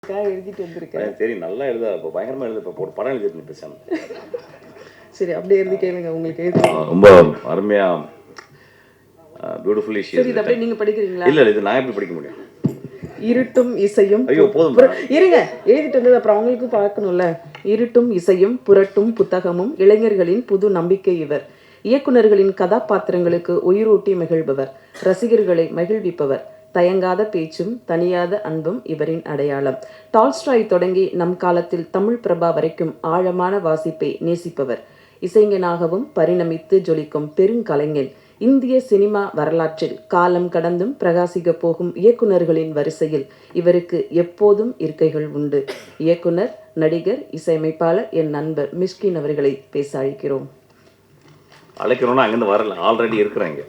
எழுதிட்டு வந்திருக்கேன். சரி, நல்லா எழுத இப்போ பயங்கரமாக எழுத இப்போ ஒரு படம் எழுதிட்டு பேசாம. சரி, அப்படியே எழுதி கேளுங்க. உங்களுக்கு எழுதி ரொம்ப அருமையாக பியூட்டிஃபுல்லி. சரி, இது அப்படியே நீங்க படிக்கிறீங்களா? இல்லை இது நான் எப்படி படிக்க முடியும்? இருட்டும் இசையும். ஐயோ போதும் இருங்க, எழுதிட்டு வந்தது அப்புறம் அவங்களுக்கு பார்க்கணும்ல. இருட்டும் இசையும் புரட்டும் புத்தகமும் இளைஞர்களின் புது நம்பிக்கை இவர். இயக்குநர்களின் கதாபாத்திரங்களுக்கு உயிரூட்டி மகிழ்பவர், ரசிகர்களை மகிழ்விப்பவர். தயங்காத பேச்சும் தனியாத அன்பும் இவரின் அடையாளம். டால்ஸ்டாய் தொடங்கி நம் காலத்தில் தமிழ் பிரபா வரைக்கும் ஆழமான வாசிப்பை நேசிப்பவர். இசைஞனாகவும் பரிணமித்து ஜொலிக்கும் பெருங்கலைஞன். இந்திய சினிமா வரலாற்றில் காலம் கடந்தும் பிரகாசிக்க போகும் இயக்குநர்களின் வரிசையில் இவருக்கு எப்போதும் இருக்கைகள் உண்டு. இயக்குனர், நடிகர், இசையமைப்பாளர் என் நண்பர் மிஷ்கின் அவர்களை பேச அழைக்கிறோம். அழைக்கிறோன்னா அங்கேருந்து வரல, ஆல்ரெடி இருக்கிறாங்க.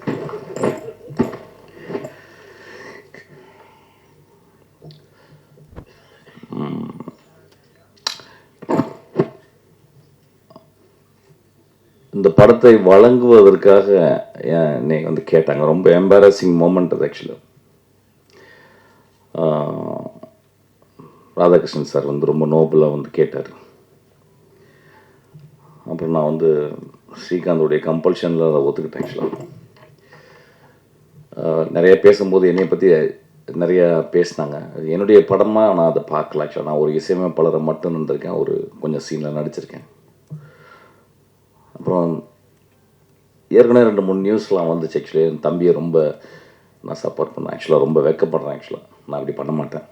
இந்த படத்தை வழங்குவதற்காக என்னை வந்து கேட்டாங்க. ரொம்ப எம்பாரசிங் மூமெண்ட் அது. ஆக்சுவலாக ராதாகிருஷ்ணன் சார் வந்து ரொம்ப நோபலாக வந்து கேட்டார். அப்புறம் நான் வந்து ஸ்ரீகாந்தோடைய கம்பல்ஷனில் அதை ஒத்துக்கிட்டேன். ஆக்சுவலாக நிறைய பேசும்போது என்னை பற்றி நிறையா பேசினாங்க. என்னுடைய படமாக நான் அதை பார்க்கல. ஆக்சுவலாக நான் ஒரு இசையமைப்பாளரை மட்டும் இருந்திருக்கேன், ஒரு கொஞ்சம் சீனில் நடிச்சிருக்கேன். அப்புறம் ஏற்கனவே 2-3 நியூஸ்லாம் வந்துச்சு. ஆக்சுவலி என் தம்பியை ரொம்ப நான் சப்போர்ட் பண்ணேன். ஆக்சுவலாக ரொம்ப வெக்கப்படுறேன். ஆக்சுவலாக நான் அப்படி பண்ண மாட்டேன்.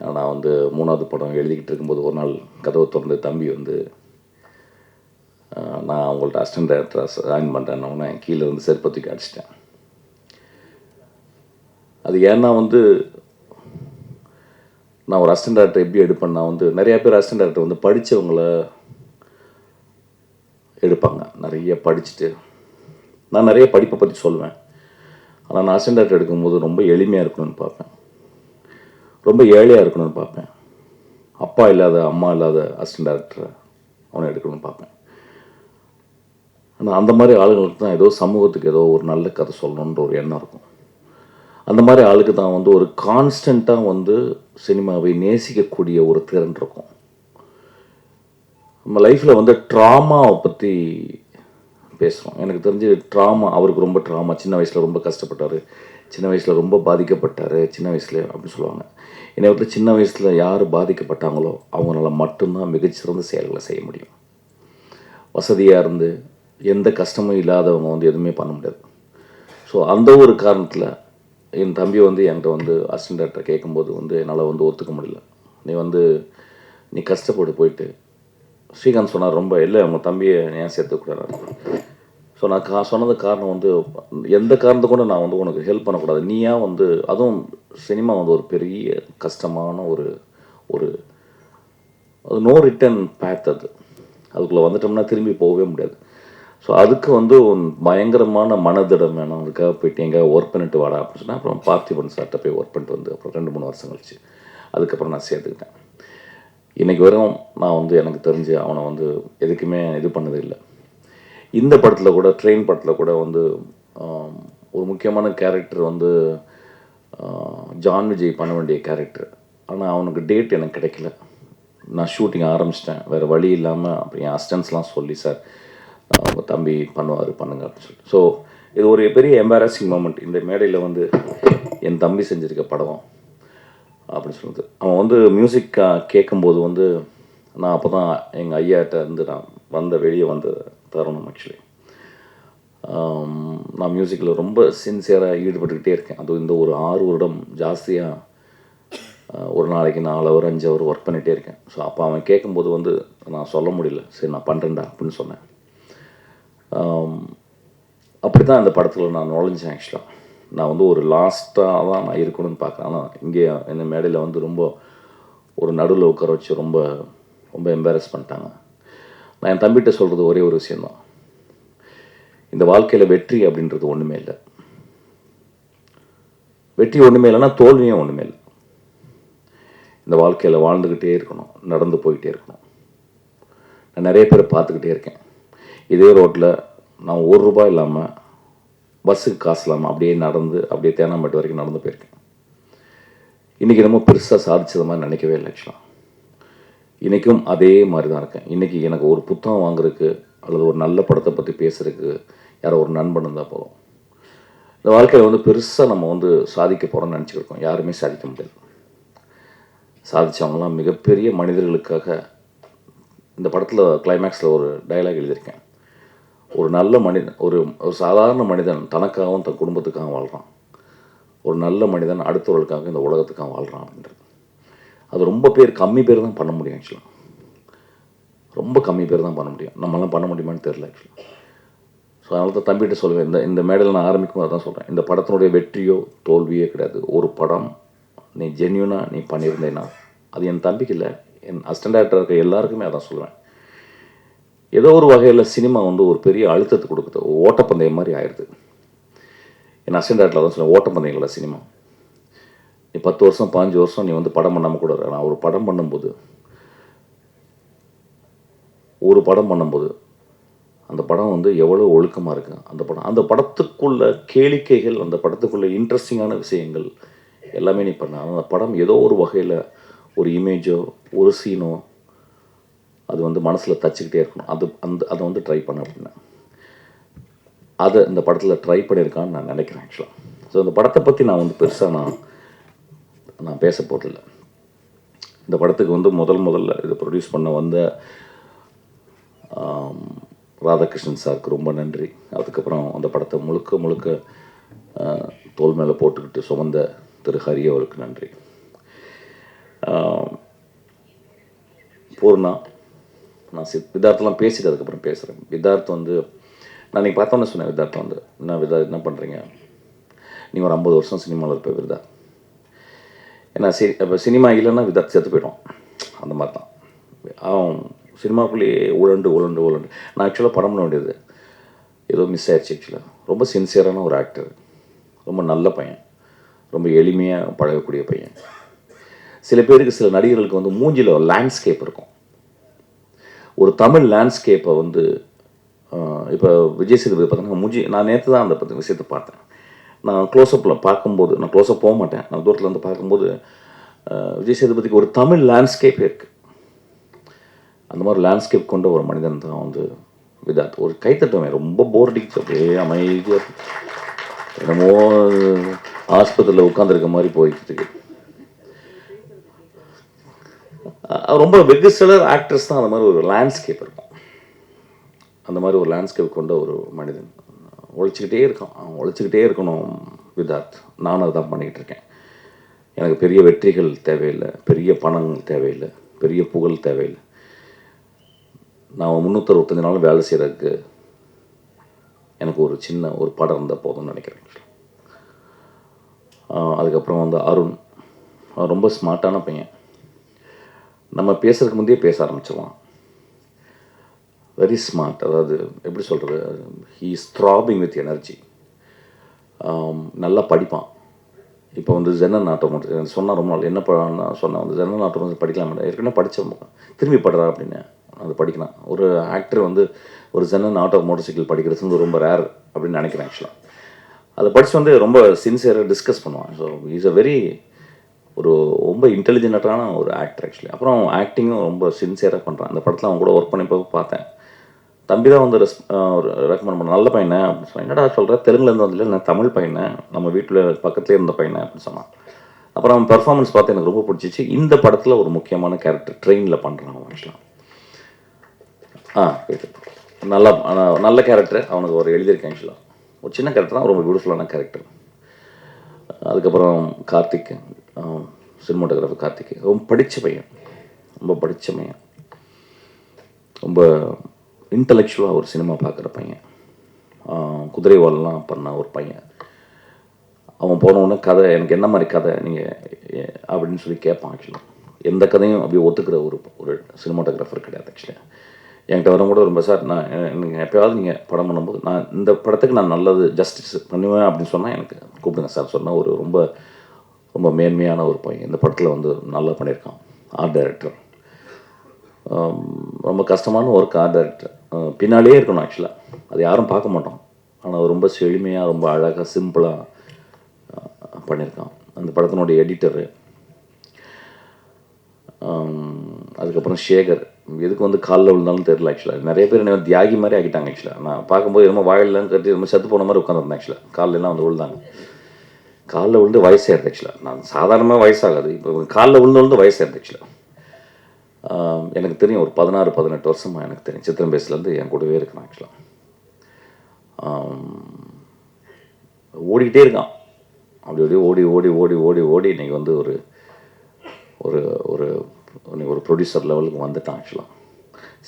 நான் வந்து 3வது படம் எழுதிக்கிட்டு இருக்கும்போது ஒரு நாள் கதவை திறந்து தம்பி வந்து நான் அவங்கள்ட்ட அசிஸ்டன்ட் டைரக்டராக ஜாயின் பண்ணுறேன்னொன்னே கீழே வந்து செருப்பத்துக்கு அடிச்சிட்டேன். அது ஏன்னா வந்து நான் ஒரு அசிஸ்டன்ட் டைரக்டர் எப்படி எடுப்பேன்னா வந்து நிறையா பேர் அசிஸ்டன்ட் டைரக்டர் வந்து படித்தவங்கள எடுப்பாங்க. நிறைய படிச்சுட்டு நான் நிறைய படிப்பை பற்றி சொல்லுவேன். ஆனால் நான் அசிஸ்டன்ட் டைரக்டர் எடுக்கும்போது ரொம்ப எளிமையாக இருக்கணும்னு பார்ப்பேன், ரொம்ப ஏழையாக இருக்கணும்னு பார்ப்பேன். அப்பா இல்லாத அம்மா இல்லாத அசிஸ்டன்ட் டைரக்டரை அவனை எடுக்கணும்னு பார்ப்பேன். ஆனால் அந்த மாதிரி ஆளுங்களுக்கு தான் ஏதோ சமூகத்துக்கு ஏதோ ஒரு நல்ல கதை சொல்லணுன்ற ஒரு எண்ணம் இருக்கும். அந்த மாதிரி ஆளுக்கு தான் வந்து ஒரு கான்ஸ்டண்ட்டாக வந்து சினிமாவை நேசிக்கக்கூடிய ஒரு திறன் இருக்கும். நம்ம லைஃப்பில் வந்து ட்ராமாவை பற்றி பேசுகிறோம். எனக்கு தெரிஞ்சு ட்ராமா, அவருக்கு ரொம்ப ட்ராமா. சின்ன வயசில் ரொம்ப கஷ்டப்பட்டார், சின்ன வயசில் ரொம்ப பாதிக்கப்பட்டார். சின்ன வயசுல அப்படின்னு சொல்லுவாங்க. என்னை வந்து சின்ன வயசில் யார் பாதிக்கப்பட்டாங்களோ அவங்களால மட்டும்தான் மிகச்சிறந்த செயல்களை செய்ய முடியும். வசதியாக இருந்து எந்த கஷ்டமும் இல்லாதவங்க வந்து எதுவுமே பண்ண முடியாது. ஸோ அந்த ஒரு காரணத்தில் என் தம்பி வந்து என்கிட்ட வந்து அசிஸ்டன்ட் டைரக்டர் கேட்கும்போது வந்து என்னால் வந்து ஒத்துக்க முடியல. நீ கஷ்டப்பட்டு போயிட்டு ஸ்ரீகாந்த் சொன்னார் ரொம்ப இல்லை அவங்க தம்பியை ஏன் சேர்த்துக்கூடாது. ஸோ நான் சொன்னது காரணம் வந்து எந்த காரணத்தை கூட நான் வந்து உனக்கு ஹெல்ப் பண்ணக்கூடாது. நீயா வந்து அதுவும் சினிமா வந்து ஒரு பெரிய கஷ்டமான ஒரு ஒரு அது நோ ரிட்டர்ன் பேத். அதுக்குள்ளே வந்துட்டோம்னா திரும்பி போகவே முடியாது. ஸோ அதுக்கு வந்து பயங்கரமான மனதிடம் வேணும். அதுக்காக போயிட்டு எங்கே ஒர்க் பண்ணிட்டு வாடா அப்படின்னு சொன்னால் அப்புறம் பார்த்திபன் சார்கிட்ட போய் ஒர்க் பண்ணிட்டு வந்து அப்புறம் 2-3 வருஷம் கழிச்சு அதுக்கப்புறம் நான் சேர்த்துக்கிட்டேன். இன்றைக்கி வரும் நான் வந்து எனக்கு தெரிஞ்சு அவனை வந்து எதுக்குமே இது பண்ணது இல்லை. இந்த படத்தில் கூட ட்ரெயின் படத்தில் கூட வந்து ஒரு முக்கியமான கேரக்டர் வந்து ஜான் விஜய் பண்ண வேண்டிய கேரக்டர். ஆனால் அவனுக்கு டேட் எனக்கு கிடைக்கல. நான் ஷூட்டிங் ஆரம்பிச்சிட்டேன், வேறு வழி இல்லாமல் அப்புறம் என் அசிஸ்டன்ஸ்லாம் சொல்லி சார் அவங்க தம்பி பண்ணுங்க அப்படின்னு சொல்லிட்டு. ஸோ இது ஒரு பெரிய எம்பாரசிங் மூமெண்ட். இந்த மேடையில் வந்து என் தம்பி செஞ்சுருக்க படம் அப்படின்னு சொல்லுது. அவன் வந்து மியூசிக் கேட்கும்போது வந்து நான் அப்போ தான் எங்கள் ஐயாட்ட இருந்து நான் வெளியே வந்த தருணம். ஆக்சுவலி நான் மியூசிக்கில் ரொம்ப சின்சியராக ஈடுபட்டுக்கிட்டே இருக்கேன். அது இந்த ஒரு 6 வருடம் ஜாஸ்தியாக ஒரு நாளைக்கு 4 ஹவர் 5 ஹவர் ஒர்க் பண்ணிகிட்டே இருக்கேன். ஸோ அப்போ அவன் கேட்கும்போது வந்து நான் சொல்ல முடியல, சரி நான் பண்ணுறேன்டா அப்படின்னு சொன்னேன். அப்படி தான் அந்த படத்தில் நான் நுழைஞ்சேன். ஆக்சுவலாக நான் வந்து ஒரு லாஸ்ட்டாக தான் நான் இருக்கணும்னு பார்க்குறேன். ஆனால் இங்கே இந்த மேடையில் வந்து ரொம்ப ஒரு நடுவில் உட்கார வச்சு ரொம்ப ரொம்ப எம்பாரஸ் பண்ணிட்டாங்க. நான் என் தம்பிகிட்ட சொல்கிறது ஒரே ஒரு விஷயந்தான், இந்த வாழ்க்கையில் வெற்றி அப்படின்றது ஒன்றுமே இல்லை. வெற்றி ஒன்றுமே இல்லைன்னா தோல்வியும் ஒன்றுமே இல்லை. இந்த வாழ்க்கையில் வாழ்ந்துக்கிட்டே இருக்கணும், நடந்து போய்கிட்டே இருக்கணும். நான் நிறைய பேரை பார்த்துக்கிட்டே இருக்கேன். இதே ரோட்டில் நான் ₹1 இல்லாமல் பஸ்ஸுக்கு காசு இல்லாமல் அப்படியே நடந்து அப்படியே தேனாம்பேட்டு வரைக்கும் நடந்து போயிருக்கேன். இன்றைக்கி ரொம்ப பெருசாக சாதிச்சது மாதிரி நினைக்கவே இல்லை ஆக்சுவலாக. இன்றைக்கும் அதே மாதிரி தான் இருக்கேன். இன்றைக்கி எனக்கு ஒரு புத்தகம் வாங்குறதுக்கு அல்லது ஒரு நல்ல படத்தை பற்றி பேசுகிறதுக்கு யாரோ ஒரு நண்பன் இருந்தால் போதும். இந்த வாழ்க்கையில் வந்து பெருசாக நம்ம வந்து சாதிக்க போகிறோம்னு நினச்சிருக்கோம். யாருமே சாதிக்க முடியாது. சாதித்தவங்களாம் மிகப்பெரிய மனிதர்களுக்காக. இந்த படத்தில் கிளைமேக்ஸில் ஒரு டயலாக் எழுதியிருக்கேன். ஒரு நல்ல மனிதன், ஒரு சாதாரண மனிதன் தனக்காகவும் தன் குடும்பத்துக்காகவும் வாழ்கிறான். ஒரு நல்ல மனிதன் அடுத்தவர்களுக்காக இந்த உலகத்துக்காக வாழ்கிறான் அப்படின்றது. அது ரொம்ப கம்மி பேர் தான் பண்ண முடியும் ஆக்சுவலாக. ரொம்ப கம்மி பேர் தான் பண்ண முடியும். நம்மளாம் பண்ண முடியுமான்னு தெரில ஆக்சுவலாக. ஸோ அதனால தான் தம்பிகிட்ட சொல்லுவேன், இந்த மேடையில் நான் ஆரம்பிக்கும் போது தான் சொல்கிறேன், இந்த படத்தினுடைய வெற்றியோ தோல்வியே கிடையாது. ஒரு படம் நீ ஜென்யூனாக நீ பண்ணியிருந்தேன்னா, அது என் தம்பிக்கு இல்லை, என் அசிஸ்டன்ட் டைரக்டர் இருக்க எல்லாருக்குமே அதான் சொல்லுவேன். ஏதோ ஒரு வகையில் சினிமா வந்து ஒரு பெரிய அழுத்தத்தை கொடுக்குது. ஓட்டப்பந்தயம் மாதிரி ஆயிடுது. என் அசிஸ்டன்ட் டைரக்டர் தான் சொல்லுவேன், ஓட்டப்பந்தயங்கள சினிமா. நீ 10 வருஷம் 15 வருஷம் நீ வந்து படம் பண்ணாமல் கூட இரு. நான் ஒரு படம் பண்ணும்போது அந்த படம் வந்து எவ்வளோ ஒழுக்கமாக இருக்குது. அந்த படத்துக்குள்ள கேளிக்கைகள், அந்த படத்துக்குள்ள இன்ட்ரெஸ்டிங்கான விஷயங்கள் எல்லாமே நீ பண்ண. அந்த படம் ஏதோ ஒரு வகையில் ஒரு இமேஜோ ஒரு சீனோ அது வந்து மனசில் தச்சுக்கிட்டே இருக்கணும். அதை வந்து ட்ரை பண்ண அப்படின்னா அதை இந்த படத்தில் ட்ரை பண்ணியிருக்கான்னு நான் நினைக்கிறேன் ஆக்சுவலாக. ஸோ இந்த படத்தை பற்றி நான் வந்து பெருசாக நான் பேச போகிறதில்ல. இந்த படத்துக்கு வந்து முதல்ல இதை ப்ரொடியூஸ் பண்ண வந்த ராதாகிருஷ்ணன் சாருக்கு ரொம்ப நன்றி. அதுக்கப்புறம் அந்த படத்தை முழுக்க தோல் மேலே போட்டுக்கிட்டு சுமந்த திரு ஹரி அவருக்கு நன்றி. பூர்ணா, நான் விதார்த்தெலாம் பேசிட்டு அதுக்கப்புறம் பேசுகிறேன். விதார்த் வந்து நான் இன்றைக்கி பார்த்தோன்னே சொன்னேன், விதார்த்தை வந்து என்ன பண்ணுறீங்க, நீங்கள் ஒரு 50 வருஷம் சினிமாவில் இருப்ப விதா. ஏன்னா இப்போ சினிமா இல்லைன்னா விதார்த் செத்து போயிடும். அந்த மாதிரி தான் அவன் சினிமாக்குள்ளேயே உழண்டு. நான் ஆக்சுவலாக படம் பண்ண வேண்டியது ஏதோ மிஸ் ஆயிடுச்சு ஆக்சுவலாக. ரொம்ப சின்சியரான ஒரு ஆக்டர், ரொம்ப நல்ல பையன், ரொம்ப எளிமையாக பழகக்கூடிய பையன். சில பேருக்கு, சில நடிகர்களுக்கு வந்து மூஞ்சியில் லேண்ட்ஸ்கேப் இருக்கும். ஒரு தமிழ் லேண்ட்ஸ்கேப்பை வந்து இப்போ விஜய் சேதுபதி பார்த்தீங்கன்னா நான் நேற்று தான் அந்த விஷயத்தை பார்த்தேன். நான் க்ளோஸ்அப்பில் பார்க்கும்போது, நான் க்ளோஸ்அப் போக மாட்டேன், நான் தூரத்தில் வந்து பார்க்கும்போது விஜய் சேதுபதிக்கு ஒரு தமிழ் லேண்ட்ஸ்கேப் இருக்குது. அந்த மாதிரி லேண்ட்ஸ்கேப் கொண்ட ஒரு மனிதன் தான் வந்து விதார்த். ஒரு கைத்தட்டுமே, ரொம்ப போர் அடிக்குது, அப்படியே அமைதியாக என்னமோ ஆஸ்பத்திரியில் உட்காந்துருக்க மாதிரி போய்கிட்டு இருக்கு. ரொம்ப வெகு சிலர் ஆக்டர்ஸ் தான் அந்த மாதிரி ஒரு லேண்ட்ஸ்கேப் இருக்கும். அந்த மாதிரி ஒரு லேண்ட்ஸ்கேப் கொண்ட ஒரு மனிதன் உழைச்சிக்கிட்டே இருக்கணும் விதார்த். நானும் அதுதான் பண்ணிக்கிட்டு இருக்கேன். எனக்கு பெரிய வெற்றிகள் தேவையில்லை, பெரிய பணம் தேவையில்லை, பெரிய புகழ் தேவையில்லை. நான் 365 நாளும் வேலை செய்கிறதுக்கு எனக்கு ஒரு சின்ன ஒரு படம் இருந்தால் போதும்னு நினைக்கிறேன். அதுக்கப்புறம் வந்து அருண் ரொம்ப ஸ்மார்ட்டான பையன். நம்ம பேசுறதுக்கு முந்தையே பேச ஆரம்பிச்சிடுவான். Very smart. அதாவது எப்படி சொல்கிறது, he is throbbing with energy. நல்லா படிப்பான். இப்போ வந்து ஜெனன் ஆட்டோமோட்டிவ் சொன்னால் ரொம்ப நாள் என்ன சொன்னேன் வந்து ஜெனன் ஆட்டோமோட்டிவ் படிக்கலாம், ஏற்கனவே படித்த திரும்பி படுறா அப்படின்னு அது படிக்கலாம். ஒரு ஆக்டர் வந்து ஒரு ஜெனன் ஆட்டோ மோட்டர் சைக்கிள் படிக்கிறது வந்து ரொம்ப ரேர் அப்படின்னு நினைக்கிறேன் ஆக்சுவலாக. அதை படித்து வந்து ரொம்ப சின்சியராக டிஸ்கஸ் பண்ணுவான். ஸோ இஸ் அ வெரி ரொம்ப இன்டெலிஜென்ட்டான ஒரு ஆக்டர் ஆக்சுவலி. அப்புறம் ஆக்டிங்கும் ரொம்ப சின்சியராக பண்ணுறான். அந்த படத்தில் அவன் கூட ஒர்க் பண்ணி போய் பார்த்தேன். தம்பி தான் வந்து ரெக்கமெண்ட் பண்ண, நல்ல பையனை அப்படின்னு சொன்னேன். என்னடா சொல்கிறேன், தெலுங்குலேருந்து வந்து நான் தமிழ் பையனை, நம்ம வீட்டில் பக்கத்துலேயே இருந்த பையனை அப்படின்னு சொன்னான். அப்புறம் அவன் பெர்ஃபார்மன்ஸ் பார்த்து எனக்கு ரொம்ப பிடிச்சிச்சு. இந்த படத்தில் ஒரு முக்கியமான கேரக்டர் ட்ரெயினில் பண்ணுறான் அவன் ஆக்சுவலாக. நல்ல கேரக்டர் அவனுக்கு ஒரு எழுதியிருக்கேன் ஆக்சுவலாக. ஒரு சின்ன கேரக்டர் தான், ரொம்ப பியூட்டிஃபுல்லான கேரக்டர். அதுக்கப்புறம் கார்த்திக், சினிமாட்டோகிராஃபர் கார்த்திக், ரொம்ப படித்த பையன், ரொம்ப இன்டலெக்சுவலாக ஒரு சினிமா பார்க்குற பையன். குதிரைவாலெலாம் பண்ண ஒரு பையன். அவன் போனவுடனே கதை, எனக்கு என்ன மாதிரி கதை நீங்கள் அப்படின்னு சொல்லி கேட்பான். ஆக்சுவலாக எந்த கதையும் அப்படியே ஒத்துக்கிற ஒரு சினிமாட்டோகிராஃபர் கிடையாது ஆக்சுவலாக. என்கிட்ட வரும் கூட ரொம்ப, சார் நான் எனக்கு எப்போயாவது நீங்கள் படம் பண்ணும்போது நான் இந்த படத்துக்கு நான் நல்லது ஜஸ்டிஸ் பண்ணுவேன் அப்படின்னு சொன்னால் எனக்கு கூப்பிடுங்க சார் சொன்னால் ஒரு ரொம்ப மேன்மையான ஒரு பையன். இந்த படத்தில் வந்து நல்லா பண்ணியிருக்கான். ஆர்ட் டைரக்டர், ரொம்ப கஷ்டமான ஒர்க். ஆர்ட் டைரக்டர் பின்னாலே இருக்கணும் ஆக்சுவலாக, அது யாரும் பார்க்க மாட்டோம். ஆனால் ரொம்ப செழுமையாக, ரொம்ப அழகாக, சிம்பிளாக பண்ணியிருக்கான். அந்த படத்தினுடைய எடிட்டரு அதுக்கப்புறம் சேகர், எதுக்கு வந்து காலில் விழுந்தாலும் தெரியல. ஆக்சுவலாக நிறைய பேர் என்ன தியாகி மாதிரி ஆகிட்டாங்க. ஆக்சுவலாக நான் பார்க்கும்போது என்னமோ வாயிலாம் கட்டி ரொம்ப செத்து போன மாதிரி உட்காந்துருந்தேன். ஆக்சுவலாக காலிலலாம் வந்து விழுந்தாங்க. காலில் விழுந்து வயசாயிருது. ஆக்சுவலாக நான் சாதாரணமாக வயசாகாது, இப்போ காலில் விழுந்து வயசாயிருது. ஆக்சுவலாக எனக்கு தெரியும், ஒரு 16-18 வருஷமாக எனக்கு தெரியும். சித்திரம் பேசுலேருந்து என் கூடவே இருக்கிறான். ஆக்சுவலாக ஓடிக்கிட்டே இருக்கான். அப்படி அப்படியே ஓடி ஓடி ஓடி ஓடி ஓடி இன்றைக்கி வந்து ஒரு ஒரு ஒரு ஒரு ப்ரொடியூசர் லெவலுக்கு வந்துட்டான். ஆக்சுவலாக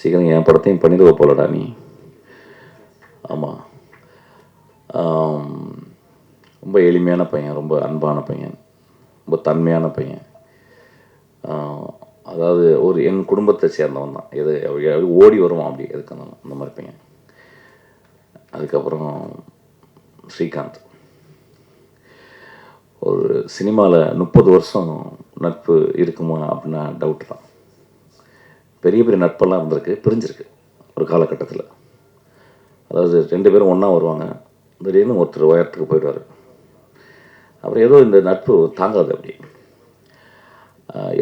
சீக்கிரம் என் படத்தையும் பண்ணிடுவ போலடா நீ. ஆமாம், ரொம்ப எளிமையான பையன், ரொம்ப அன்பான பையன், ரொம்ப தன்மையான பையன். அதாவது ஒரு என் குடும்பத்தை சேர்ந்தவன் தான். எது ஓடி வருவான் அப்படி எதுக்கு அந்த மாதிரி பையன். அதுக்கப்புறம் ஸ்ரீகாந்த், ஒரு சினிமாவில் 30 வருஷம் நட்பு இருக்குமா அப்படின்னா டவுட்டு தான். பெரிய பெரிய நட்பெல்லாம் இருந்திருக்கு, பிரிஞ்சிருக்கு ஒரு காலகட்டத்தில். அதாவது 2 பேரும் ஒன்றா வருவாங்க, திடீர்னு ஒருத்தர் உயரத்துக்கு போயிடுவார். அப்புறம் ஏதோ இந்த நட்பு தாங்காது. அப்படி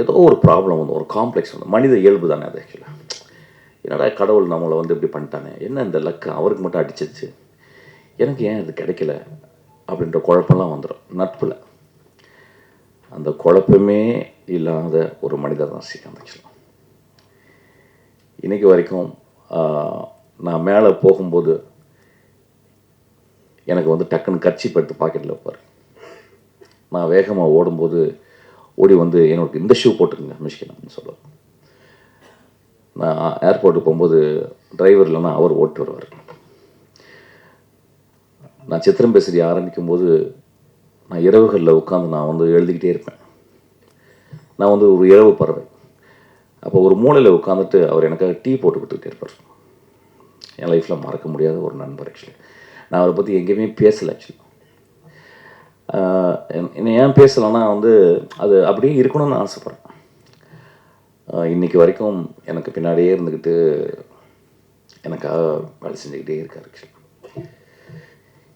ஏதோ ஒரு ப்ராப்ளம் வந்து, ஒரு காம்ப்ளெக்ஸ் வந்து, மனித இயல்பு தானே அது. ஆக்சுவலாக என்னடா கடவுள் நம்மளை வந்து இப்படி பண்ணிட்டானே, என்ன இந்த லக்கு அவருக்கு மட்டும் அடிச்சிச்சு, எனக்கு ஏன் இது கிடைக்கல அப்படின்ற குழப்பம்லாம் வந்துடும் நட்பில். அந்த குழப்பமே இல்லாத ஒரு மனிதர் தான் ஸ்ரீகாந்த். ஆக்சுவலாக இன்றைக்கி வரைக்கும் நான் மேலே போகும்போது எனக்கு வந்து டக்குன்னு கர்ச்சீப் எடுத்து பாக்கெட்டில் வைப்பார். நான் வேகமாக ஓடும்போது ஓடி வந்து என்னோட இந்த ஷூ போட்டுக்குங்க மிஷ்கின் அப்படின்னு சொல்லுவார். நான் ஏர்போர்ட்டுக்கு போகும்போது டிரைவர் இல்லைன்னா அவர் ஓட்டு வருவார். நான் சித்திரம் பேசுறி ஆரம்பிக்கும் போது நான் இரவுகளில் உட்காந்து நான் வந்து எழுதிக்கிட்டே இருப்பேன். நான் வந்து ஒரு இரவு பறவை. அப்போ ஒரு மூலையில் உட்காந்துட்டு அவர் எனக்காக டீ போட்டு கொடுத்துக்கிட்டே இருப்பார். என் லைஃப்பில் மறக்க முடியாத ஒரு நண்பர். ஆக்சுவலி நான் அவரை பற்றி எங்கேயுமே பேசலை. ஆக்சுவலி என்னை ஏன் பேசலைன்னா வந்து அது அப்படியே இருக்கணும்னு ஆசைப்பட்றேன். இன்றைக்கி வரைக்கும் எனக்கு பின்னாடியே இருந்துக்கிட்டு எனக்காக வேலை செஞ்சுக்கிட்டே இருக்கார். ஆக்சுவலி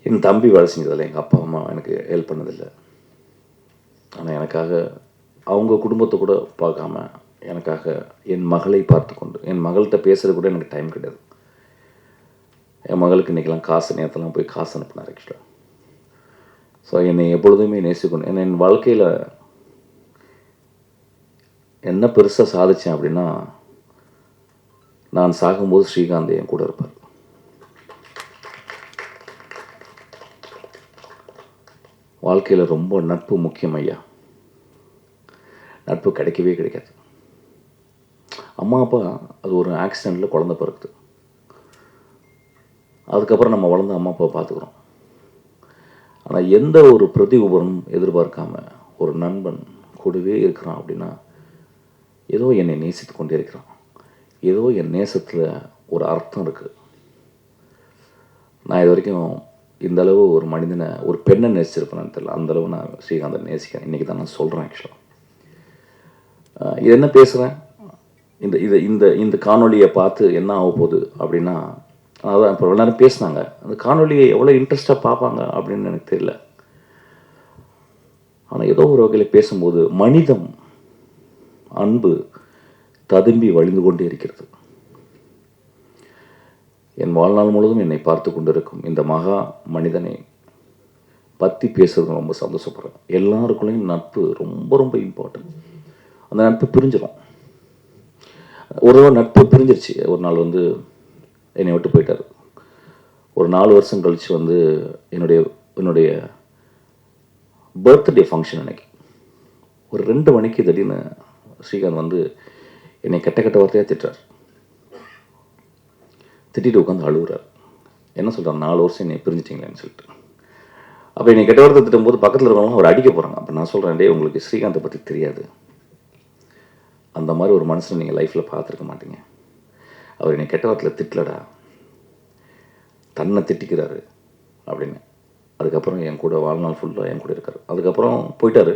என் தம்பி வேலை செஞ்சதில்லை, எங்கள் அப்பா அம்மா எனக்கு ஹெல்ப் பண்ணதில்லை. ஆனால் எனக்காக அவங்க குடும்பத்தை கூட பார்க்காம எனக்காக என் மகளை பார்த்து கொண்டு, என் மகள்கிட்ட பேசுகிறது கூட எனக்கு டைம் கிடையாது. என் மகளுக்கு இன்றைக்கெல்லாம் நேரத்தெல்லாம் போய் காசு அனுப்பினார். ஆக்சுவலாக ஸோ என்னை எப்பொழுதுமே நேசிக்கணும். என் வாழ்க்கையில் என்ன பெருசாக சாதித்தேன் அப்படின்னா, நான் சாகும்போது ஸ்ரீகாந்த் என் கூட இருப்பார். வாழ்க்கையில் ரொம்ப நட்பு முக்கியம் ஐயா. நட்பு கிடைக்கவே கிடைக்காது. அம்மா அப்பா அது ஒரு ஆக்சிடெண்ட்டில் குழந்தை பிறக்குது. அதுக்கப்புறம் நம்ம வளர்ந்து அம்மா அப்பா பார்த்துக்குறோம். ஆனால் எந்த ஒரு பிரதி உபரமும் எதிர்பார்க்காம ஒரு நண்பன் கூடவே இருக்கிறான் அப்படின்னா, ஏதோ என்னை நேசித்து கொண்டே இருக்கிறான், ஏதோ என் நேசத்தில் ஒரு அர்த்தம் இருக்குது. நான் இது வரைக்கும் இந்த அளவு ஒரு மனிதனை, ஒரு பெண்ணை நேசிச்சிருப்பேன்னு தெரியல. அந்தளவு நான் ஸ்ரீகாந்தை நேசிக்கிறேன். இன்றைக்கி தான் நான் சொல்கிறேன். ஆக்சுவலாக இது என்ன பேசுகிறேன், இந்த இதை இந்த இந்த காணொலியை பார்த்து என்ன ஆக போகுது அப்படின்னா, அதான் இப்போ எல்லாரும் பேசினாங்க, அந்த காணொலியை எவ்வளோ இன்ட்ரெஸ்டாக பார்ப்பாங்க அப்படின்னு எனக்கு தெரியல. ஆனால் ஏதோ ஒரு வகையில் பேசும்போது மனிதம், அன்பு ததும்பி வழிந்து கொண்டே இருக்கிறது. என் வாழ்நாள் முழுவதும் என்னை பார்த்து கொண்டிருக்கும் இந்த மகா மனிதனை பற்றி பேசுறது ரொம்ப சந்தோஷப்படுறேன். எல்லாருக்குள்ளேயும் நட்பு ரொம்ப ரொம்ப இம்பார்ட்டன்ட். அந்த நட்பு பிரிஞ்சிடும். ஒரு நட்பு பிரிஞ்சிருச்சு. ஒரு நாள் வந்து என்னை விட்டு போயிட்டார். ஒரு 4 வருஷம் கழித்து வந்து என்னுடைய பர்த்டே ஃபங்க்ஷன் அன்னைக்கு ஒரு 2 மணிக்கு திடீர்னு ஸ்ரீகாந்த் வந்து என்னை கெட்ட வார்த்தையாக திட்டுறார். திட்டிட்டு உட்காந்து அழுகுறார். என்ன சொல்கிறார், 4 வருஷம் என்னை பிரிஞ்சிட்டிங்களேன்னு சொல்லிட்டு. அப்போ என்னை கெட்ட வார்த்தை திட்டும்போது பக்கத்தில் இருக்கிறவங்க அவர் அடிக்க போகிறாங்க. அப்போ நான் சொல்கிறேன், டே உங்களுக்கு ஸ்ரீகாந்தை பற்றி தெரியாது, அந்த மாதிரி ஒரு மனுஷனை நீங்கள் லைஃப்பில் பார்த்துருக்க மாட்டீங்க. அவர் என்னை கெட்ட வார்த்தையில் திட்டலடா, தன்னை திட்டிக்கிறாரு அப்படின்னு. அதுக்கப்புறம் என் கூட வாழ்நாள் ஃபுல்லாக என் கூட இருக்கார். அதுக்கப்புறம் போயிட்டார்.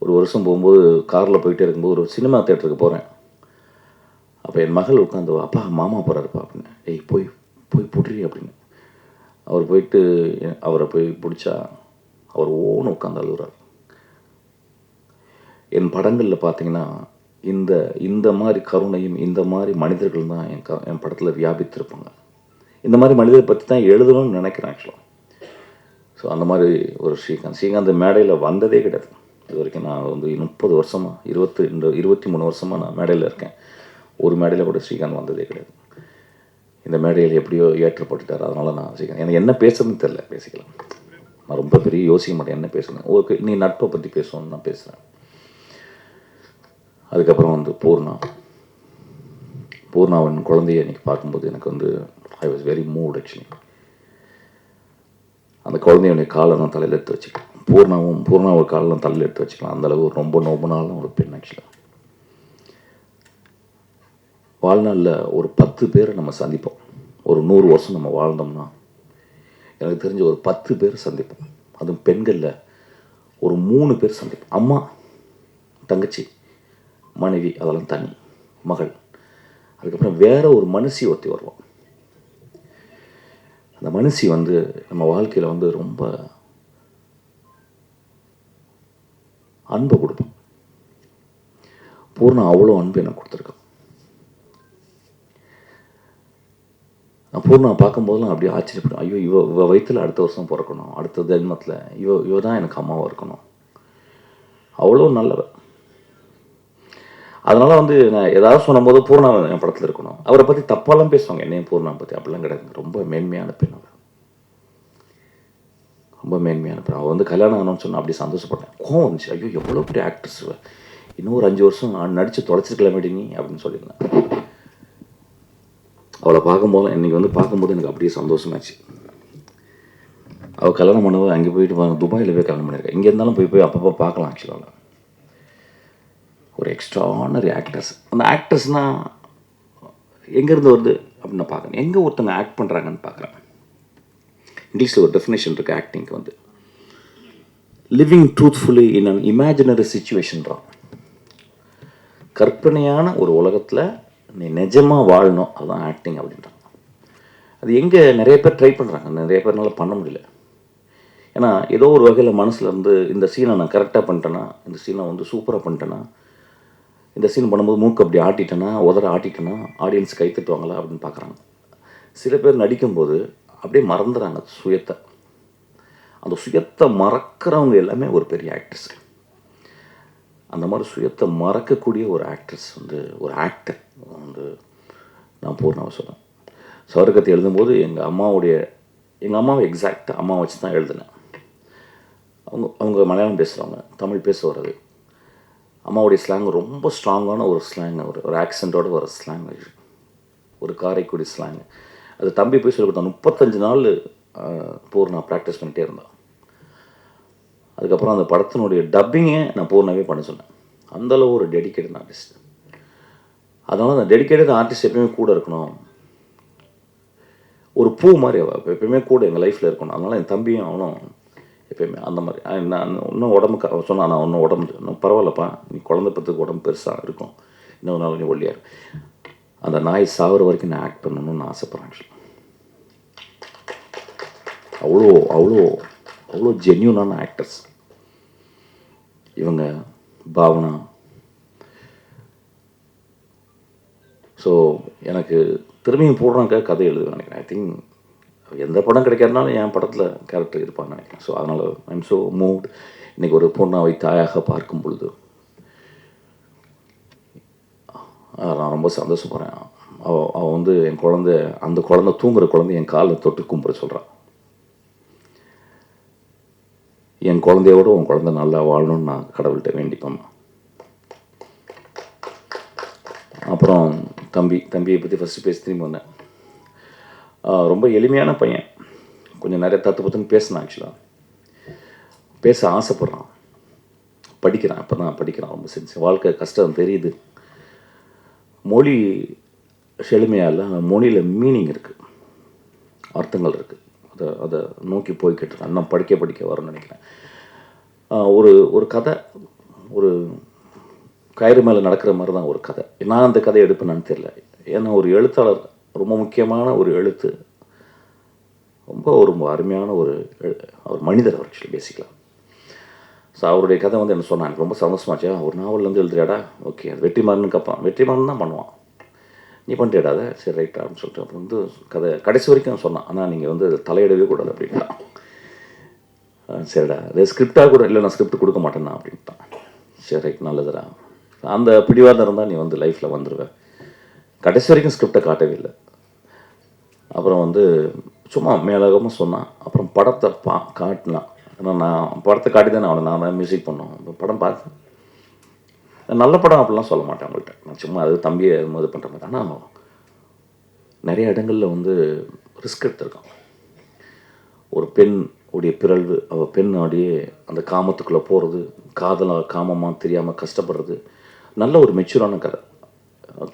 ஒரு வருஷம் போகும்போது காரில் போயிட்டே இருக்கும்போது ஒரு சினிமா தேட்டருக்கு போகிறேன். அப்போ என் மகள் உட்காந்து, அப்பா மாமா போகிறாருப்பா அப்படின்னு. ஏய் போய் போய் புட்றி அப்படின்னு. அவர் போயிட்டு அவரை போய் பிடிச்சா அவர் ஓன்னு உட்காந்து அழுகுறார். என் படங்களில் பார்த்தீங்கன்னா இந்த இந்த மாதிரி கருணையும் இந்த மாதிரி மனிதர்கள் தான் என் படத்தில் வியாபித்திருப்பாங்க. இந்த மாதிரி மனிதரை பற்றி தான் எழுதணும்னு நினைக்கிறேன் ஆக்சுவலாக. ஸோ அந்த மாதிரி ஒரு ஸ்ரீகாந்த் மேடையில் வந்ததே கிடையாது இது வரைக்கும். நான் வந்து 30 வருஷமாக 23 வருஷமாக நான் மேடையில் இருக்கேன். ஒரு மேடையில் கூட ஸ்ரீகாந்த் வந்ததே கிடையாது. இந்த மேடையில் எப்படியோ ஏற்றப்பட்டுட்டார். அதனால் நான் ஸ்ரீகாந்த் எனக்கு என்ன பேசுறதுன்னு தெரில. பேசிக்கலாம், நான் ரொம்ப பெரிய யோசிக்க மாட்டேன் என்ன பேசணும். ஓகே, நீ நட்பை பற்றி பேசணும்னு நான் பேசுகிறேன். அதுக்கப்புறம் வந்து பூர்ணாவின் குழந்தைய இன்னைக்கு பார்க்கும்போது எனக்கு வந்து I was very mood actually. அந்த குழந்தையுடைய காலை நான் தலையில் எடுத்து வச்சுக்கலாம். பூர்ணாவை காலில் நான் தலையில் எடுத்து வச்சுக்கலாம். அந்தளவு ரொம்ப நோபனாலும் ஒரு பெண் ஆக்சுவலாக. வாழ்நாளில் ஒரு 10 பேரை நம்ம சந்திப்போம். ஒரு 100 வருஷம் நம்ம வாழ்ந்தோம்னா எனக்கு தெரிஞ்ச ஒரு 10 பேர் சந்திப்போம். அதுவும் பெண்களில் ஒரு 3 பேர் சந்திப்போம். அம்மா, தங்கச்சி, மனைவி, அதெல்லாம் தனி, மகள். அதுக்கப்புறம் வேற ஒரு மனுஷி ஒருத்தி வருவான். அந்த மனுஷி வந்து நம்ம வாழ்க்கையில் வந்து ரொம்ப அன்பை கொடுப்போம். பூர்ணா அவ்வளோ அன்பு எனக்கு கொடுத்துருக்கான். நான் பூர்ணா பார்க்கும்போதெல்லாம் அப்படியே ஆச்சரியப்படும். ஐயோ, இவ வயிற்றில் அடுத்த வருஷம் பிறக்கணும், அடுத்த ஜென்மத்தில் இவ தான் எனக்கு அம்மாவாக இருக்கணும். அவ்வளோ நல்லவர். அதனால் வந்து நான் ஏதாவது சொன்னும்போது பூர்ணா என் படத்தில் இருக்கணும். அவரை பற்றி தப்பாலாம் பேசுவாங்க, என்னையும் பூர்ணா பற்றி. அப்படிலாம் கிடையாது. ரொம்ப மேன்மையான பெண் அவர், ரொம்ப மேன்மையான பெண். அவள் வந்து கல்யாணம் ஆனோன்னு சொன்னால் அப்படி சந்தோஷப்பட்டேன். கோவம் வந்துச்சு. ஐயோ, எவ்வளோ பெரிய ஆக்ட்ரஸ், இன்னும் ஒரு 5 வருஷம் நடித்து தொலைச்சிருக்கலாமேடி நீ அப்படின்னு சொல்லியிருந்தேன். அவளை பார்க்கும்போது இன்றைக்கி வந்து பார்க்கும்போது எனக்கு அப்படியே சந்தோஷமாச்சு. அவள் கல்யாணம் பண்ணவோ அங்கே போயிட்டு துபாயில் போய் கல்யாணம் பண்ணியிருக்கேன். இங்கே இருந்தாலும் போய் அப்பப்போ பார்க்கலாம் ஆக்சுவலாக. ஒரு எக்ஸ்ட்ரானரி ஆக்டர்ஸ். அந்த ஆக்டர்ஸ்னால் எங்கேருந்து வருது அப்படின்னு நான் பார்க்குறேன். எங்கே ஒருத்தங்க ஆக்ட் பண்ணுறாங்கன்னு பார்க்குறேன். இங்கிலீஷில் ஒரு டெஃபினேஷன் இருக்குது ஆக்டிங்க்கு வந்து, living truthfully in an imaginary சிச்சுவேஷன்றான். கற்பனையான ஒரு உலகத்தில் நீ நிஜமாக வாழணும், அதுதான் ஆக்டிங் அப்படின்றாங்க. அது எங்கே நிறைய பேர் ட்ரை பண்ணுறாங்க, நிறைய பேர்னால பண்ண முடியல. ஏன்னா ஏதோ ஒரு வகையில் மனசில் இருந்து இந்த சீனை நான் கரெக்டாக பண்ணிட்டேன்னா, இந்த சீனை வந்து சூப்பராக பண்ணிட்டேன்னா, இந்த சீன் பண்ணும்போது மூக்கு அப்படி ஆட்டிட்டேன்னா, உதற ஆட்டிட்டேன்னா ஆடியன்ஸ் கை தட்டுவாங்களா அப்படின்னு பார்க்குறாங்க. சில பேர் நடிக்கும்போது அப்படியே மறந்துடுறாங்க சுயத்தை. அந்த சுயத்தை மறக்கிறவங்க எல்லாமே ஒரு பெரிய ஆக்ட்ரஸ். அந்த மாதிரி சுயத்தை மறக்கக்கூடிய ஒரு ஆக்ட்ரஸ் வந்து ஒரு ஆக்டர் வந்து நான் பூர்ணாவை சொன்னேன். சௌரகத்தை எழுதும்போது எங்கள் அம்மாவை எக்ஸாக்டாக அம்மா வச்சு தான் எழுதினேன். அவங்க மலையாளம் பேசுகிறவங்க, தமிழ் பேச வர்றது. அம்மாவுடைய ஸ்லாங் ரொம்ப ஸ்ட்ராங்கான ஒரு ஸ்லாங், ஒரு ஆக்சென்ட்டோட ஒரு ஸ்லாங், ஒரு காரைக்குடி ஸ்லாங். அது தம்பி போய் சொல்லி கொடுத்தான். 35 நாள் பூர்ணா ப்ராக்டிஸ் பண்ணிகிட்டே இருந்தான். அதுக்கப்புறம் அந்த படத்தினுடைய டப்பிங்கே நான் பூர்ணாவே பண்ண சொன்னேன். அந்தளவு ஒரு டெடிக்கேட்டட் ஆர்டிஸ்ட். அதனால் அந்த டெடிக்கேட்டட் ஆர்டிஸ்ட் எப்பயுமே கூட இருக்கணும். ஒரு பூ மாதிரி அவள் எப்பயுமே கூட எங்கள் லைஃப்பில் இருக்கணும். அதனால் என் தம்பியும் அவனும் எப்பயுமே அந்த மாதிரி. நான் இன்னும் உடம்புக்கு சொன்னான், நான் இன்னும் இன்னும் பரவாயில்லப்பா, நீ குழந்தை பத்துக்கு உடம்பு பெருசாக இருக்கும், இன்னொரு நாள் நீ ஒல்லியார். அந்த நாய் சாகுற வரைக்கும் நான் ஆக்ட் பண்ணணும்னு நான் ஆசைப்பட்றேன். ஆக்சுவலி அவ்வளோ அவ்வளோ அவ்வளோ ஜென்யூனான ஆக்டர்ஸ் இவங்க. பாவனா. ஸோ எனக்கு திரும்பியும் போடுறாங்க கதை எழுதுவேன் நினைக்கிறேன். ஐ திங்க் எந்த படம் கிடைக்காதனாலும் என் படத்தில் கேரக்டர் இருப்பான்னு நினைக்கிறேன். ஸோ அதனால் ஐம் ஸோ மூவ்ட். இன்றைக்கி ஒரு பூர்ணாவை தாயாக பார்க்கும் பொழுது நான் ரொம்ப சந்தோஷப்படுறேன். அவள் வந்து என் அந்த குழந்தை தூங்குற குழந்தை என் காலில் தொட்டு கும்பிட சொல்கிறான். என் குழந்தையோட உன் குழந்தை நல்லா வாழணும்னு நான் கடவுள்கிட்ட வேண்டிப்பேன். அப்புறம் தம்பியை பற்றி ஃபஸ்ட்டு பேசி திரும்பி வந்தேன். ரொம்ப எளிமையான பையன், கொஞ்சம் நிறைய தத்துன்னு பேசினான். ஆக்சுவலாக பேச ஆசைப்பட்றான், படிக்கிறான். இப்போ தான் படிக்கிறான். ரொம்ப செஞ்சு வாழ்க்கை கஷ்டம் தெரியுது. மொழி செழுமையாக இல்லை, மொழியில் மீனிங் இருக்குது, அர்த்தங்கள் இருக்குது. அதை நோக்கி போய்கிட்டு இருக்கேன். நான் படிக்க வரேன்னு நினைக்கிறேன். ஒரு கதை, ஒரு கயிறு மேலே நடக்கிற மாதிரி தான் ஒரு கதை. நான் அந்த கதையை எடுப்பேன்னு தெரியல. ஏன்னா ஒரு எழுத்தாளர், ரொம்ப முக்கியமான ஒரு எழுத்து, ரொம்ப அருமையான ஒரு மனிதர் அவர் ஆக்சுவலி பேசிக்கலாம். ஸோ அவருடைய கதை வந்து என்ன சொன்னான், எனக்கு ரொம்ப சந்தோஷமாச்சா, ஒரு நாவல்லேருந்து எழுதுறியாடா, ஓகே அது வெற்றிமாறன் கேட்பான், வெற்றிமாறன் தான் பண்ணுவான், நீ பண்ணிட்டேடா அதை, சரி ரைட்டா அப்படின்னு சொல்லிட்டு அப்புறம் வந்து கதை கடைசி வரைக்கும் சொன்னான், ஆனால் நீங்கள் வந்து தலையிடவே கூடாது அப்படின்ட்டான். சரிடா அது ஸ்கிரிப்டாக கூட இல்லை, நான் ஸ்கிரிப்ட் கொடுக்க மாட்டேன்னா அப்படின்ட்டான். சரி ரைட் நல்லதுடா, அந்த பிடிவாதம் இருந்தால் நீ வந்து லைஃப்பில் வந்துடுவேன். கடைசி வரைக்கும் ஸ்கிரிப்டை காட்டவே இல்லை. அப்புறம் வந்து சும்மா மேலகமாக சொன்னான். அப்புறம் படத்தை காட்டினான். ஏன்னா நான் படத்தை காட்டி தானே அவனை நான் தான் மியூசிக் பண்ணோம். படம் பார்த்து நல்ல படம் அப்படிலாம் சொல்ல மாட்டேன் அவங்கள்ட்ட. நான் சும்மா அது தம்பியை இது பண்ணுற மாதிரி. ஆனால் நிறைய இடங்களில் வந்து ரிஸ்க் எடுத்திருக்கான். ஒரு பெண் உடைய பிறழ்வு, அவள் பெண் ஆடியே அந்த காமத்துக்குள்ளே போகிறது, காமமாக தெரியாமல் கஷ்டப்படுறது, நல்ல ஒரு மெச்சூரான கதை.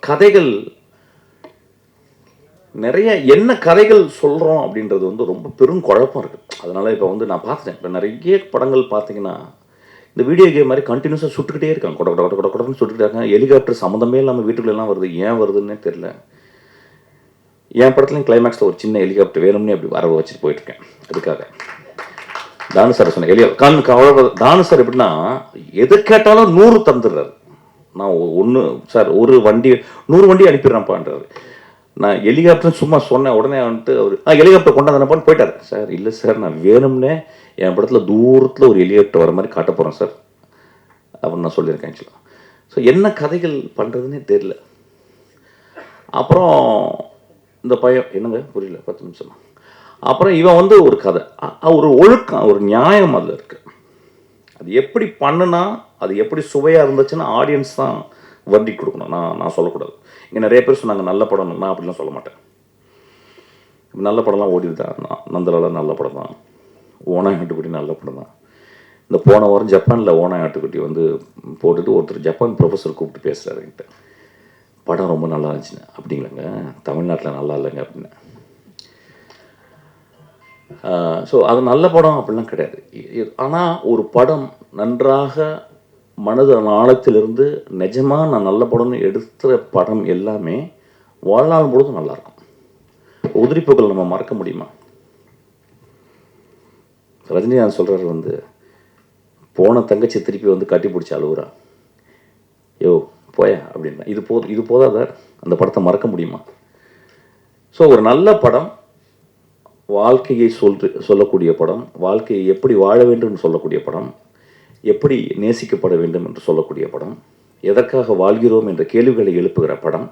கதைகள் நிறைய என்ன கதைகள் சொல்கிறோம் அப்படின்றது வந்து ரொம்ப பெரும் குழப்பம் இருக்குது. அதனால் இப்போ வந்து நான் பார்த்துட்டேன், இப்போ நிறைய படங்கள் பார்த்தீங்கன்னா இந்த வீடியோ கேம் மாதிரி கண்டினியூஸாக சுட்டுக்கிட்டே இருக்காங்க, கொட கொட கொட கொடன்னு சுட்டுக்கிட்டே இருக்காங்க. ஹெலிகாப்டர் சம்மந்தமே இல்லாமல் வீட்டுக்குள்ளெல்லாம் வருது, ஏன் வருதுன்னே தெரில. என் படத்துலையும் கிளைமேக்ஸில் ஒரு சின்ன ஹெலிகாப்டர் வேணும்னே அப்படி வர வச்சுட்டு போயிட்டுருக்கேன். அதுக்காக தானு சார் சொன்னேன், தானு சார் எப்படின்னா எது கேட்டாலும் 100 தந்துடுறாரு. நான் ஒன்று சார் ஒரு வண்டி 100 வண்டி அனுப்பிடுறேன்ப்பான்றாரு. நான் ஹெலிகாப்டர் சும்மா சொன்னேன், உடனே வந்துட்டு அவர் ஹெலிகாப்டர் கொண்டாந்தனப்பான்னு போயிட்டார். சார் இல்லை சார், நான் வேணும்னே என் படத்தில் தூரத்தில் ஒரு ஹெலிகாப்டர் வர மாதிரி காட்ட போகிறேன் சார் அப்படின்னு நான் சொல்லியிருக்கேன் ஆக்சுவலாக. ஸோ என்ன கதைகள் பண்ணுறதுன்னே தெரியல. அப்புறம் இந்த பையன் என்னங்க புரியல 10 நிமிஷம். அப்புறம் இவன் வந்து ஒரு கதை, ஒரு ஒழுக்கம், ஒரு நியாயம் அதில் இருக்குது. அது எப்படி பண்ணுனா, அது எப்படி சுவையாக இருந்துச்சுன்னா ஆடியன்ஸ் தான் வண்டி கொடுக்கணும், நான் சொல்லக்கூடாது. இங்கே நிறைய பேர் சொன்னாங்க நல்ல படம், நான் அப்படிலாம் சொல்ல மாட்டேன். நல்ல படம்லாம் ஓடிது தான், நந்தலால் நல்ல படம் தான், ஓனாய் ஆட்டுக்குட்டி நல்ல படம் தான். இந்த போன வாரம் ஜப்பானில் ஓனாய் ஆட்டுக்குட்டி வந்து போட்டுட்டு ஒருத்தர் ஜப்பான் ப்ரொஃபஸர் கூப்பிட்டு பேசுகிறாரு என்கிட்ட, படம் ரொம்ப நல்லா இருந்துச்சுன்னு. அப்படிங்களாங்க, தமிழ்நாட்டில் நல்லா இல்லைங்க அப்படின்னு. ஸோ அது நல்ல படம் அப்படிலாம் கிடையாது. ஆனால் ஒரு படம் நன்றாக மனது ஆழத்திலிருந்து நிஜமாக நான் நல்ல படம்னு எடுத்த படம் எல்லாமே வாழ்நாள் முழுதும் நல்லாயிருக்கும். உதிரிப்புகள் நம்ம மறக்க முடியுமா? ரஜினிகாந்த் சொல்கிறார் வந்து, போன தங்கச்சி திருப்பி வந்து கட்டி பிடிச்சி அழுகுறா, யோ போயா அப்படின்னா, இது போதாத அந்த படத்தை மறக்க முடியுமா? ஸோ ஒரு நல்ல படம் வாழ்க்கையை சொல்லக்கூடிய படம், வாழ்க்கையை எப்படி வாழ வேண்டும் என்று சொல்லக்கூடிய படம், எப்படி நேசிக்கப்பட வேண்டும் என்று சொல்லக்கூடிய படம், எதற்காக வாழ்கிறோம் என்ற கேள்விகளை எழுப்புகிற படம்,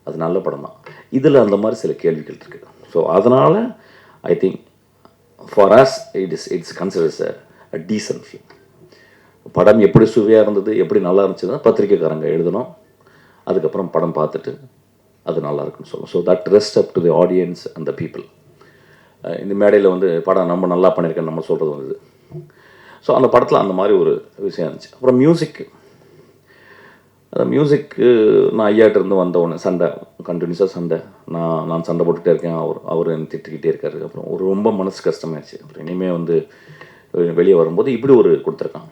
அது நல்ல படம் தான். இதில் அந்த மாதிரி சில கேள்விகள் இருக்குது. ஸோ அதனால் I think for us it's considers a decent film. படம் எப்படி சுவையாக இருந்தது, எப்படி நல்லா இருந்துச்சுன்னா பத்திரிக்கைக்காரங்க எழுதணும், அதுக்கப்புறம் படம் பார்த்துட்டு அது நல்லா இருக்குன்னு சொல்லணும். So that rest up to the audience and the people. இந்த மேடையில் வந்து படம் நம்ம நல்லா பண்ணியிருக்கேன்னு நம்ம சொல்கிறது வந்தது. ஸோ அந்த படத்தில் அந்த மாதிரி ஒரு விஷயம் இருந்துச்சு. அப்புறம் மியூசிக்கு, அந்த மியூசிக்கு நான் ஐயாட்ட இருந்து வந்தவொடனே சண்டை, கண்டினியூஸாக சண்டை, நான் சண்டை போட்டுகிட்டே இருக்கேன், அவர் என்னை திட்டிக்கிட்டே இருக்காரு. அப்புறம் ஒரு ரொம்ப மனசு கஷ்டமாயிடுச்சு. அப்புறம் இனிமேல் வந்து வெளியே வரும்போது இப்படி ஒரு கொடுத்துருக்கான்.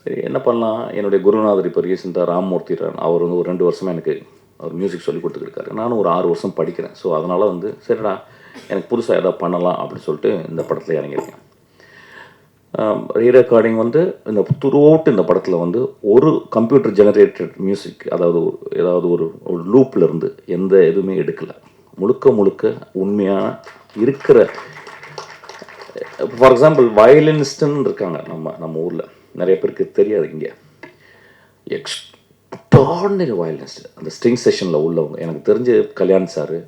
சரி என்ன பண்ணலாம், என்னுடைய குருநாதர் இப்போ ரீசெண்டாக ராம்மூர்த்தி, அவர் வந்து ஒரு 2 வருஷமாக எனக்கு அவர் மியூசிக் சொல்லி கொடுத்துருக்காரு. நானும் ஒரு 6 வருஷம் படிக்கிறேன். ஸோ அதனால் வந்து சரிடா எனக்கு புதுசாக எதாவது பண்ணலாம் அப்படின்னு சொல்லிட்டு இந்த படத்தில் இறங்கியிருக்கேன். ரீரெக்கார்டிங் வந்து இந்த த்ரூஅவுட் இந்த படத்தில் வந்து ஒரு கம்ப்யூட்டர் ஜெனரேட்டட் மியூசிக், அதாவது ஏதாவது ஒரு லூப்பில் இருந்து எந்த எதுவுமே எடுக்கலை. முழுக்க உண்மையான இருக்கிற, ஃபார் எக்ஸாம்பிள் வயலினிஸ்ட்டுன்னு இருக்காங்க நம்ம ஊரில், நிறைய பேருக்கு தெரியாது. இங்கே எக்ஸ்ட்ராடினரி வயலினிஸ்ட், அந்த ஸ்ட்ரிங் செஷனில் உள்ளவங்க எனக்கு தெரிஞ்ச கல்யாண் சார்,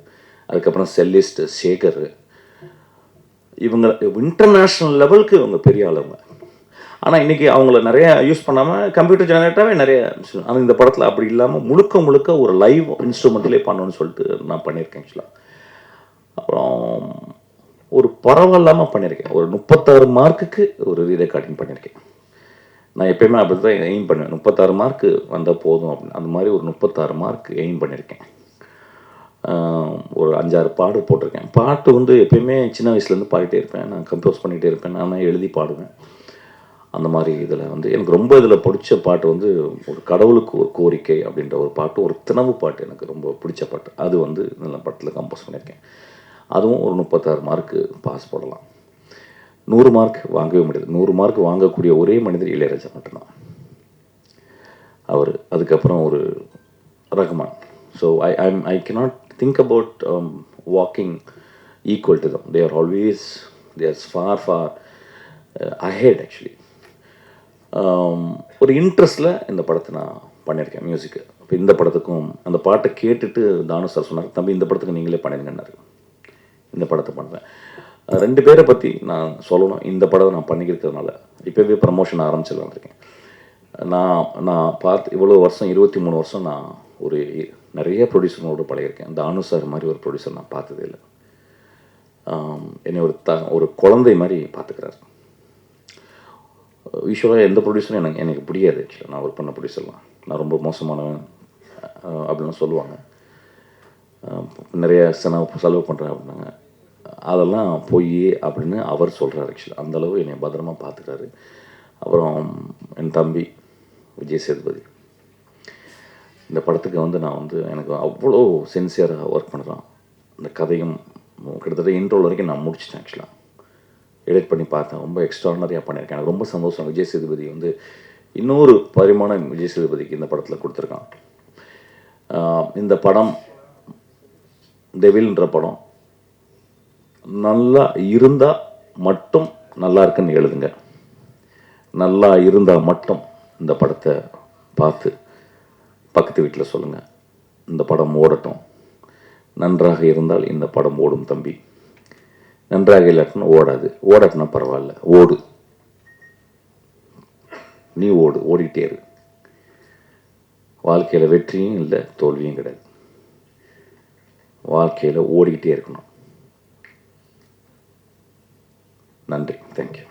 அதுக்கப்புறம் செல்லிஸ்ட் சேகர், இவங்க இன்டர்நேஷ்னல் லெவலுக்கு இவங்க பெரிய ஆளுங்க. ஆனால் இன்றைக்கி அவங்கள நிறைய யூஸ் பண்ணாமல் கம்ப்யூட்டர் ஜெனரேட்டாகவே நிறைய, ஆனால் இந்த படத்தில் அப்படி இல்லாமல் முழுக்க ஒரு லைவ் இன்ஸ்ட்ருமெண்ட்லேயே பண்ணணும்னு சொல்லிட்டு நான் பண்ணியிருக்கேன் ஆக்சுவலாக. அப்புறம் ஒரு பரவாயில்லாமல் பண்ணியிருக்கேன். ஒரு 36 மார்க்குக்கு ஒரு ரீரெக்கார்டிங் பண்ணியிருக்கேன். நான் எப்பயுமே அப்படி தான் எய்ம் பண்ணுவேன், 36 மார்க்கு வந்தால் போதும் அப்படின்னு. அந்த மாதிரி ஒரு 36 மார்க் எய்ம் பண்ணியிருக்கேன். ஒரு 5-6 பாட்டு போட்டிருக்கேன். பாட்டு வந்து எப்பயுமே சின்ன வயசுலேருந்து பாடிட்டே இருப்பேன், நான் கம்போஸ் பண்ணிகிட்டே இருப்பேன், நான் எழுதி பாடுவேன். அந்த மாதிரி இதில் வந்து எனக்கு ரொம்ப இதில் பிடிச்ச பாட்டு வந்து ஒரு கடவுளுக்கு ஒரு கோரிக்கை அப்படின்ற ஒரு பாட்டு, ஒரு தினவு பாட்டு எனக்கு ரொம்ப பிடிச்ச பாட்டு. அது வந்து நல்ல படத்தில் கம்போஸ் பண்ணியிருக்கேன். அதுவும் ஒரு 36 மார்க்கு பாஸ் போடலாம். 100 மார்க் வாங்கவே முடியாது. 100 மார்க் வாங்கக்கூடிய ஒரே மனிதர் இளையராஜா மட்டும்தான். அவர் அதுக்கப்புறம் ஒரு Rahman. So I cannot think about walking equal to them. They are far ahead actually. ஒரு இன்ட்ரெஸ்டில் இந்த படத்தை நான் பண்ணியிருக்கேன் மியூசிக்கு. இப்போ இந்த படத்துக்கும் அந்த பாட்டை கேட்டுட்டு தானு சார் சொன்னார், தம்பி இந்த படத்துக்கு நீங்களே பண்ணிருங்கன்னாரு. இந்த படத்தை பண்ணுறேன். 2 பேரை பற்றி நான் சொல்லணும். இந்த படத்தை நான் பண்ணிக்கிறதுனால இப்போவே ப்ரமோஷன் ஆரம்பிச்சிடலாம் இருக்கேன். நான் பார்த்து இவ்வளோ வருஷம் 23 வருஷம் நான் ஒரு நிறைய ப்ரொடியூசரோடு பழகிருக்கேன். தானு சார் மாதிரி ஒரு ப்ரொடியூசர் நான் பார்த்ததே இல்லை. என்னை ஒரு குழந்தை மாதிரி பார்த்துக்கிறார். யூஸ்வலாக எந்த ப்ரொடியூசரும் எனக்கு பிடிக்காது. ஆக்சுவலாக நான் ஒர்க் பண்ண ப்ரொடியூசர்லாம் நான் ரொம்ப மோசமானவன் அப்படின்னு சொல்லுவாங்க. நிறைய செலவு பண்ணுறேன் அப்படின்னாங்க. அதெல்லாம் பொய் அப்படின்னு அவர் சொல்கிறார். ஆக்சுவலாக அந்தளவு என்னை பத்திரமா பார்த்துக்கிறாரு. அப்புறம் என் தம்பி விஜய் சேதுபதி, இந்த படத்துக்கு நான் எனக்கு அவ்வளோ சின்சியராக ஒர்க் பண்ணுறான். இந்த கதையும் கிட்டத்தட்ட இன்ட்ரோல் வரைக்கும் நான் முடிச்சிட்டேன். ஆக்சுவலாக எடிட் பண்ணி பார்த்தேன். ரொம்ப எக்ஸ்ட்ரானரியாக பண்ணியிருக்கேன். எனக்கு ரொம்ப சந்தோஷம். விஜய் சேதுபதி இன்னொரு பரிமாணம் விஜய் சேதுபதிக்கு இந்த படத்தில் கொடுத்துருக்கான். இந்த படம் டெவில்ன்ற படம் நல்லா இருந்தால் மட்டும் நல்லா இருக்குன்னு எழுதுங்க. நல்லா இருந்தால் மட்டும் இந்த படத்தை பார்த்து பக்கத்து வீட்டில் சொல்லுங்கள், இந்த படம் ஓடட்டும். நன்றாக இருந்தால் இந்த படம் ஓடும் தம்பி, நன்றாக இல்லாட்டினா ஓடாது. ஓடாட்டினா பரவாயில்ல, ஓடு, நீ ஓடிட்டே இரு. வாழ்க்கையில் வெற்றியும் இல்லை, தோல்வியும் கிடையாது. வாழ்க்கையில் ஓடிக்கிட்டே இருக்கணும். நன்றி, தேங்க்யூ.